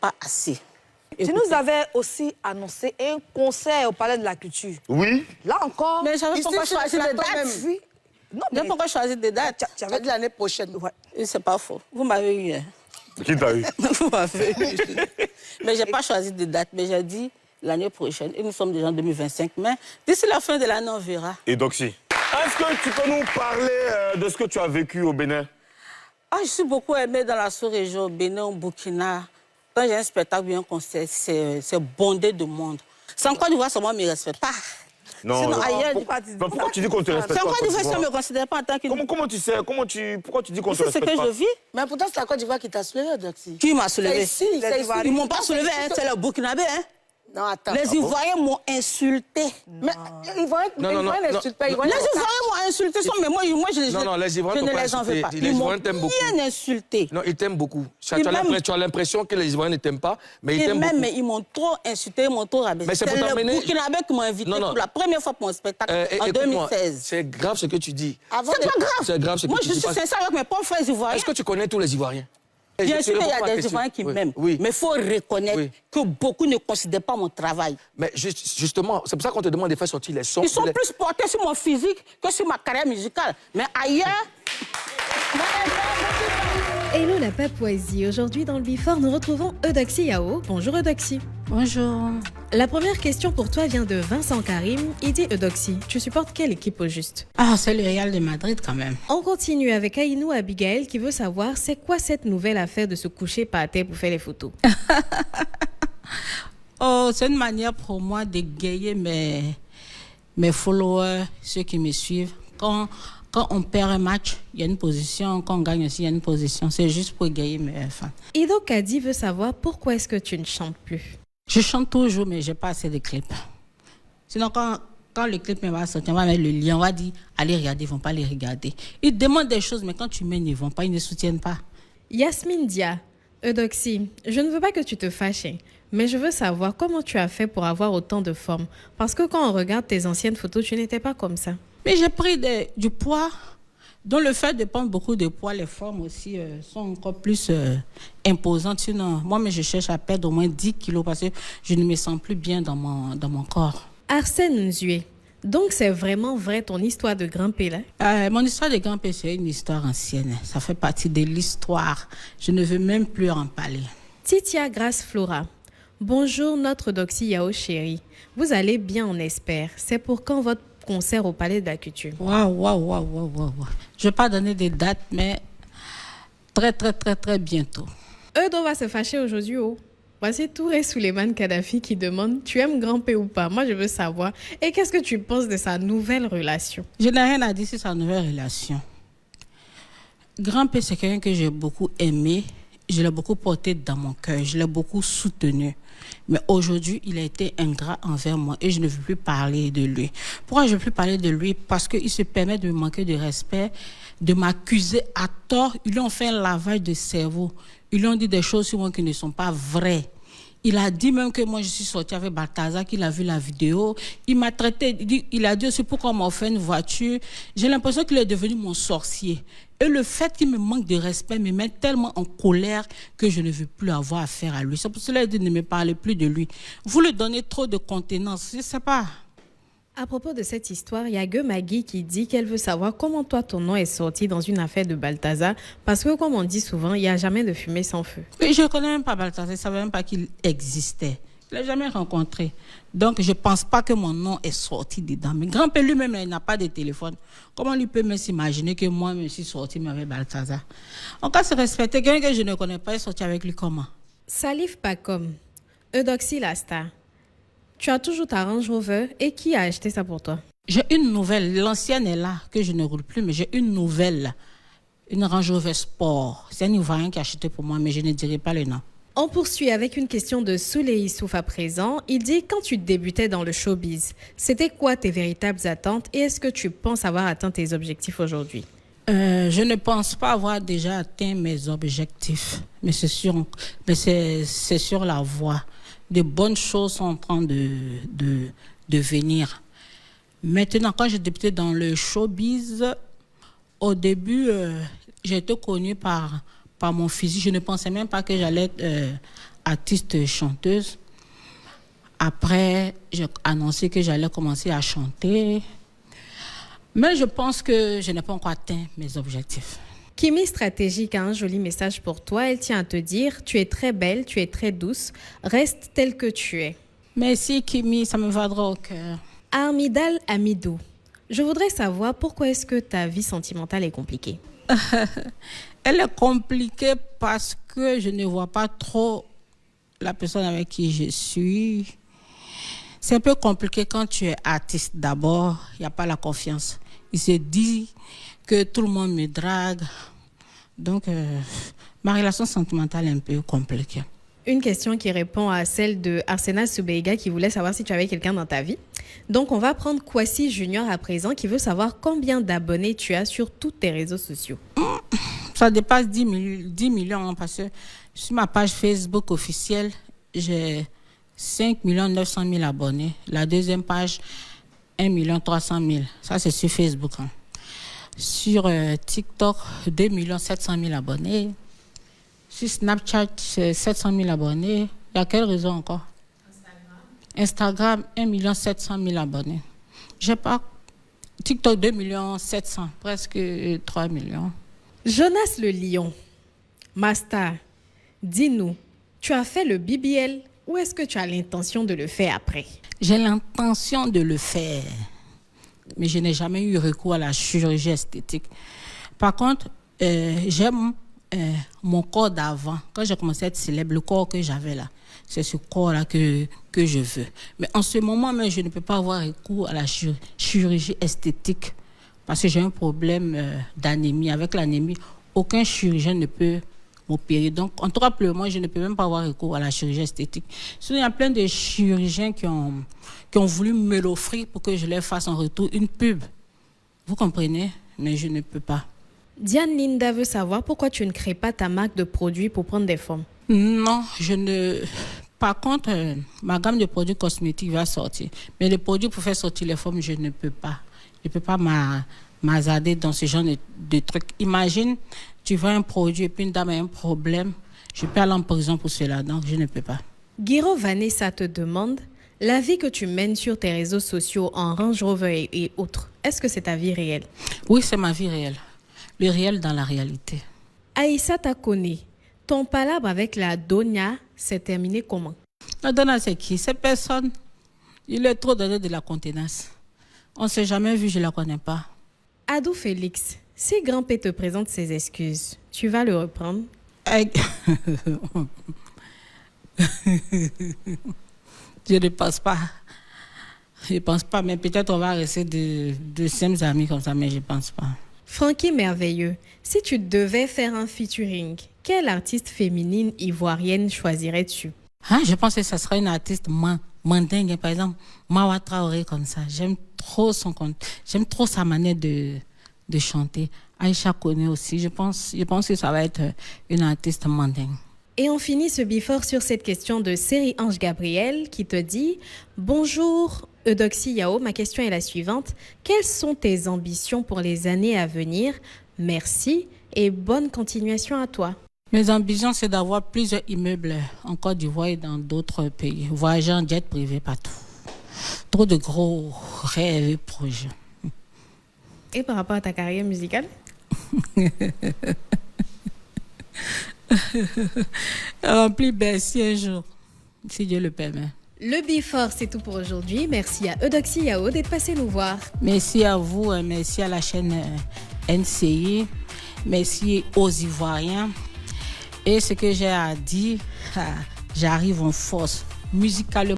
pas assez. Tu nous avais aussi annoncé un concert au Palais de la Culture. Oui. Là encore... Mais j'avais pourquoi choisir des dates. Oui. Non, mais... pourquoi choisir des dates. Tu avais dit l'année prochaine. Ouais. C'est pas faux. Vous m'avez eu. Qui t'a eu? Vous m'avez eu. Mais je n'ai pas choisi de date, mais j'ai dit l'année prochaine. Et nous sommes déjà en 2025. Mais d'ici la fin de l'année, on verra. Et Doxy, est-ce que tu peux nous parler de ce que tu as vécu au Bénin? Ah, je suis beaucoup aimée dans la sous-région, au Bénin, au Burkina. Quand j'ai un spectacle ou un concert, c'est bondé de monde. Sans Côte d'Ivoire, seulement, on ne me respecte pas. Non, sinon, ailleurs... Pourquoi tu dis qu'on te respecte pas? C'est en Côte d'Ivoire, si on ne me considère pas en tant qu'une... Comment tu sais? Pourquoi tu dis qu'on te respecte pas? C'est ce que je vis. Mais pourtant, c'est la Côte d'Ivoire qui t'a soulevé, Doxy. Qui m'a soulevé? C'est ici, c'est ici. Ils ne m'ont pas soulevé, hein, c'est le Burkinabé. Hein. Non, attends. Les Ivoiriens m'ont insulté. Mais les Ivoiriens n'insultent pas. Les Ivoiriens m'ont insulté, mais moi Non, les Ivoiriens je ne les en veux pas. Les Ivoiriens t'aiment beaucoup. Ils m'ont bien insulté. Non, ils t'aiment beaucoup. Tu as l'impression que les Ivoiriens ne t'aiment pas, mais ils t'aiment beaucoup. Mais ils m'ont trop insulté, ils m'ont trop rabaissé. C'est le Burkinabé qui m'a invité pour la première fois pour mon spectacle en 2016. C'est grave ce que tu dis. C'est pas grave. C'est grave ce que tu dis. Moi, je suis sincère avec mes pauvres frères ivoiriens. Est-ce que tu connais tous les Ivoiriens? Bien sûr qu'il y a des Ivoiriens qui m'aiment, mais il faut reconnaître que beaucoup ne considèrent pas mon travail. Mais justement, c'est pour ça qu'on te demande de faire sortir les sons. Ils sont plus portés sur mon physique que sur ma carrière musicale. Mais ailleurs... Hello la Papouasie, aujourd'hui dans le Before, nous retrouvons Eudoxie Yao. Bonjour Eudoxie. Bonjour. La première question pour toi vient de Vincent Karim. Il dit Eudoxie, tu supportes quelle équipe au juste? Ah, c'est le Real de Madrid quand même. On continue avec Aïnou Abigail qui veut savoir c'est quoi cette nouvelle affaire de se coucher par terre pour faire les photos. Oh, c'est une manière pour moi d'égayer mes followers, ceux qui me suivent. Quand on perd un match, il y a une position. Quand on gagne aussi, il y a une position. C'est juste pour égayer mes fans. Ido Kadi veut savoir pourquoi est-ce que tu ne chantes plus. Je chante toujours, mais je n'ai pas assez de clips. Sinon, quand le clip va sortir, on va mettre le lien, on va dire, allez regarder, ils ne vont pas les regarder. Ils demandent des choses, mais quand tu mènes, ils ne vont pas, ils ne soutiennent pas. Yasmine Dia, Eudoxie, je ne veux pas que tu te fâches, mais je veux savoir comment tu as fait pour avoir autant de forme. Parce que quand on regarde tes anciennes photos, tu n'étais pas comme ça. Mais j'ai pris du poids, dont le fait de prendre beaucoup de poids, les formes aussi sont encore plus imposantes. Sinon, moi, je cherche à perdre au moins 10 kilos parce que je ne me sens plus bien dans mon corps. Arsène Nzué, donc c'est vraiment vrai ton histoire de grimper là? Mon histoire de grimper, c'est une histoire ancienne. Ça fait partie de l'histoire. Je ne veux même plus en parler. Titia Grace Flora, bonjour notre Doxy Yao chérie. Vous allez bien, on espère. C'est pour quand votre concert au Palais de la Culture? Waouh. Je ne vais pas donner des dates, mais très bientôt. Eudo va se fâcher aujourd'hui. Voici Touré Souleymane Kadhafi qui demande: tu aimes grimper ou pas? Moi, je veux savoir. Et qu'est-ce que tu penses de sa nouvelle relation? Je n'ai rien à dire sur sa nouvelle relation. Grimper, c'est quelqu'un que j'ai beaucoup aimé. Je l'ai beaucoup porté dans mon cœur. Je l'ai beaucoup soutenu. Mais aujourd'hui, il a été ingrat envers moi et je ne veux plus parler de lui. Pourquoi je ne veux plus parler de lui? Parce qu'il se permet de me manquer de respect, de m'accuser à tort. Ils lui ont fait un lavage de cerveau. Ils lui ont dit des choses sur moi qui ne sont pas vraies. Il a dit même que moi, je suis sortie avec Balthazar, qu'il a vu la vidéo. Il m'a traité, il a dit aussi pourquoi on m'a offert une voiture. J'ai l'impression qu'il est devenu mon sorcier. Et le fait qu'il me manque de respect me met tellement en colère que je ne veux plus avoir affaire à lui. C'est pour cela qu'il dit ne me parlez plus de lui. Vous lui donnez trop de contenance, je ne sais pas. À propos de cette histoire, il y a Gueux Magui qui dit qu'elle veut savoir comment toi ton nom est sorti dans une affaire de Balthazar. Parce que comme on dit souvent, il n'y a jamais de fumée sans feu. Mais je ne connais même pas Balthazar, je ne savais même pas qu'il existait. Je ne l'ai jamais rencontré. Donc je ne pense pas que mon nom est sorti dedans. Mais grand-père lui-même, il n'a pas de téléphone. Comment lui peut même s'imaginer que moi, je suis sorti avec Balthazar? En cas de se respecter, quelqu'un que je ne connais pas est sorti avec lui comment? Salif Pacom, Eudoxie Lasta. Tu as toujours ta Range Rover et qui a acheté ça pour toi? J'ai une nouvelle. L'ancienne est là, que je ne roule plus, mais j'ai une nouvelle. Une Range Rover Sport. C'est un Ivoirien qui a acheté pour moi, mais je ne dirai pas le nom. On poursuit avec une question de Souley Issouf à présent. Il dit, quand tu débutais dans le showbiz, c'était quoi tes véritables attentes et est-ce que tu penses avoir atteint tes objectifs aujourd'hui? Je ne pense pas avoir déjà atteint mes objectifs, mais c'est sur la voie. De bonnes choses sont en train de venir. Maintenant, quand j'ai débuté dans le showbiz, au début, j'ai été connue par mon physique. Je ne pensais même pas que j'allais artiste chanteuse. Après, j'ai annoncé que j'allais commencer à chanter. Mais je pense que je n'ai pas encore atteint mes objectifs. Kimi Stratégique a un joli message pour toi. Elle tient à te dire, tu es très belle, tu es très douce. Reste telle que tu es. Merci Kimi, ça me va droit au cœur. Armidal Amidou, je voudrais savoir pourquoi est-ce que ta vie sentimentale est compliquée. Elle est compliquée parce que je ne vois pas trop la personne avec qui je suis. C'est un peu compliqué quand tu es artiste d'abord, il n'y a pas la confiance. Il se dit que tout le monde me drague. Donc, ma relation sentimentale est un peu compliquée. Une question qui répond à celle de Arsenal Soubeiga qui voulait savoir si tu avais quelqu'un dans ta vie. Donc, on va prendre Kwasi Junior à présent qui veut savoir combien d'abonnés tu as sur tous tes réseaux sociaux. Ça dépasse 10 millions parce que sur ma page Facebook officielle, j'ai 5 900 000 abonnés. La deuxième page, 1 300 000. Ça, c'est sur Facebook. Hein. Sur TikTok, 2 700 000 abonnés. Sur Snapchat, c'est 700 000 abonnés. Il y a quel réseau encore? Instagram, 1 700 000 abonnés. J'ai pas... TikTok, 2 700 000, presque 3 millions. Jonas le Lion, Master, dis-nous, tu as fait le BBL ou est-ce que tu as l'intention de le faire après? J'ai l'intention de le faire, mais je n'ai jamais eu recours à la chirurgie esthétique. Par contre, j'aime mon corps d'avant. Quand j'ai commencé à être célèbre, le corps que j'avais là, c'est ce corps-là que je veux. Mais en ce moment même, je ne peux pas avoir recours à la chirurgie esthétique parce que j'ai un problème d'anémie. Avec l'anémie, aucun chirurgien ne peut m'opérer. Donc, en tout cas, pour le moment, je ne peux même pas avoir recours à la chirurgie esthétique. Sinon, il y a plein de chirurgiens qui ont voulu me l'offrir pour que je leur fasse en retour une pub. Vous comprenez? Mais je ne peux pas. Diane Linda veut savoir pourquoi tu ne crées pas ta marque de produits pour prendre des formes. Non, je ne... Par contre, ma gamme de produits cosmétiques va sortir. Mais les produits pour faire sortir les formes, je ne peux pas. Je ne peux pas m'hazarder dans ce genre de trucs. Imagine, tu vois un produit et puis une dame a un problème. Je peux aller en prison pour cela, donc je ne peux pas. Guiro Vanessa te demande, la vie que tu mènes sur tes réseaux sociaux en Range Rover et autres, est-ce que c'est ta vie réelle? Oui, c'est ma vie réelle. Le réel dans la réalité. Aïssa Takone, ton palabre avec la Donia s'est terminé comment? La Donia, c'est qui? Cette personne, il est trop donné de la contenance. On ne s'est jamais vu, je ne la connais pas. Adou Félix, si Grand P te présente ses excuses, tu vas le reprendre? Je ne pense pas. Je ne pense pas, mais peut-être on va rester de simples amis comme ça, mais je ne pense pas. Frankie Merveilleux, si tu devais faire un featuring, quelle artiste féminine ivoirienne choisirais-tu? Je pense que ce serait une artiste mandingue, par exemple, Mawa Traoré comme ça. J'aime trop sa manière de chanter. Aïcha Koné aussi. Je pense que ça va être une artiste mandingue. Et on finit ce before sur cette question de Série Ange Gabriel qui te dit « Bonjour Eudoxie Yao, ma question est la suivante. Quelles sont tes ambitions pour les années à venir? Merci et bonne continuation à toi. » Mes ambitions, c'est d'avoir plusieurs immeubles en Côte d'Ivoire et dans d'autres pays. Voyager en jet privé partout. Trop de gros rêves et projets. Et par rapport à ta carrière musicale? Rempli Bercy un jour, si Dieu le permet. Le Before, c'est tout pour aujourd'hui. Merci à Eudoxie Yao d'être passé nous voir. Merci à vous, merci à la chaîne NCI, merci aux Ivoiriens. Et ce que j'ai à dire, j'arrive en force musicalement.